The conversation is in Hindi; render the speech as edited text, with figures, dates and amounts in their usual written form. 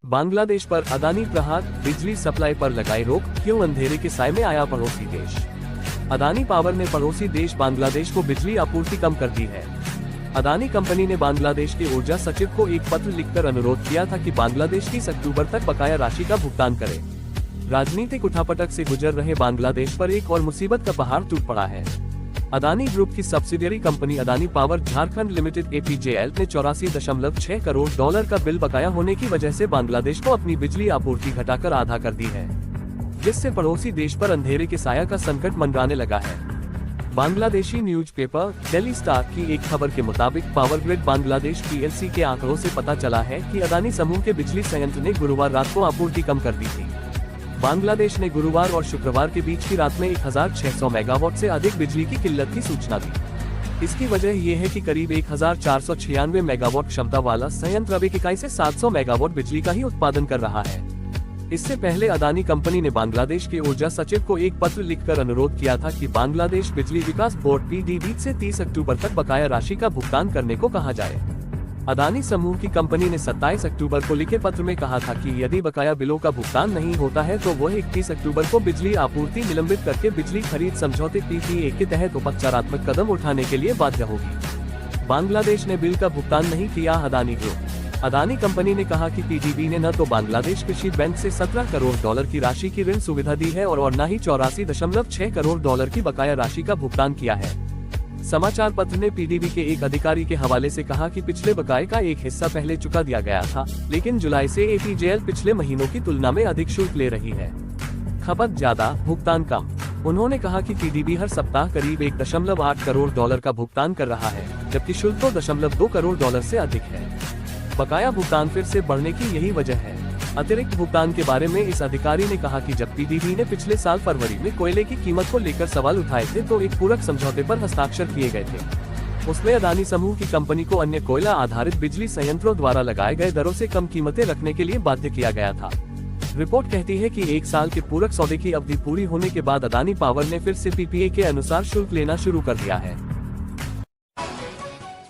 बांग्लादेश पर अदानी प्रहार, बिजली सप्लाई पर लगाई रोक, क्यों अंधेरे के साए में आया पड़ोसी देश। अदानी पावर ने पड़ोसी देश बांग्लादेश को बिजली आपूर्ति कम कर दी है। अदानी कंपनी ने बांग्लादेश के ऊर्जा सचिव को एक पत्र लिखकर अनुरोध किया था कि बांग्लादेश 30 अक्टूबर तक बकाया राशि का भुगतान करे। राजनीतिक उठापटक से गुजर रहे बांग्लादेश पर एक और मुसीबत का पहाड़ टूट पड़ा है। अदानी ग्रुप की subsidiary company Adani power Jharkhand limited APJL ने 84.6 करोड़ डॉलर का बिल बकाया होने की वजह से बांग्लादेश को अपनी बिजली आपूर्ति घटाकर आधा कर दी है, जिससे पड़ोसी देश पर अंधेरे के साया का संकट मंडराने लगा है। बांग्लादेशी न्यूज़पेपर डेली स्टार की एक खबर के मुताबिक पावर ग्रिड बांग्लादेश PLC के आंकड़ों से पता चला है कि अदानी समूह के बिजली संयंत्र ने गुरुवार रात को आपूर्ति कम कर दी थी। बांग्लादेश ने गुरुवार और शुक्रवार के बीच की रात में 1600 मेगावाट से अधिक बिजली की किल्लत की सूचना दी। इसकी वजह ये है कि करीब 1496 मेगावाट क्षमता वाला संयंत्र अब एक इकाई से 700 मेगावाट बिजली का ही उत्पादन कर रहा है। इससे पहले अदानी कंपनी ने बांग्लादेश के ऊर्जा सचिव को एक पत्र लिखकर अनुरोध किया था कि बांग्लादेश बिजली विकास बोर्ड PDB से 30 अक्टूबर तक बकाया राशि का भुगतान करने को कहा जाए। अदानी समूह की कंपनी ने 27 अक्टूबर को लिखे पत्र में कहा था कि यदि बकाया बिलों का भुगतान नहीं होता है तो वह 31 अक्टूबर को बिजली आपूर्ति निलंबित करके बिजली खरीद समझौते PPA के तहत उपचारात्मक कदम उठाने के लिए बाध्य होगी। बांग्लादेश ने बिल का भुगतान नहीं किया। अदानी ग्रुप अदानी कंपनी ने कहा कि PDB ने न तो बांग्लादेश कृषि बैंक से 17 करोड़ डॉलर की राशि की ऋण सुविधा दी है और न ही 84.6 करोड़ डॉलर की बकाया राशि का भुगतान किया है। समाचार पत्र ने PDB के एक अधिकारी के हवाले से कहा कि पिछले बकाये का एक हिस्सा पहले चुका दिया गया था, लेकिन जुलाई से APJL पिछले महीनों की तुलना में अधिक शुल्क ले रही है। खपत ज्यादा, भुगतान कम। उन्होंने कहा कि PDB हर सप्ताह करीब 1.8 करोड़ डॉलर का भुगतान कर रहा है, जबकि शुल्क 2.2 करोड़ डॉलर से अधिक है। बकाया भुगतान फिर से बढ़ने की यही वजह है। अतिरिक्त भुगतान के बारे में इस अधिकारी ने कहा कि जब PDB ने पिछले साल फरवरी में कोयले की कीमत को लेकर सवाल उठाए थे तो एक पूरक समझौते पर हस्ताक्षर किए गए थे। उसमें अदानी समूह की कंपनी को अन्य कोयला आधारित बिजली संयंत्रों द्वारा लगाए गए दरों से कम कीमतें रखने के लिए बाध्य किया गया था। रिपोर्ट कहती है कि 1 साल के पूरक सौदे की अवधि पूरी होने के बाद अदानी पावर ने फिर से PPA के अनुसार शुल्क लेना शुरू कर दिया है।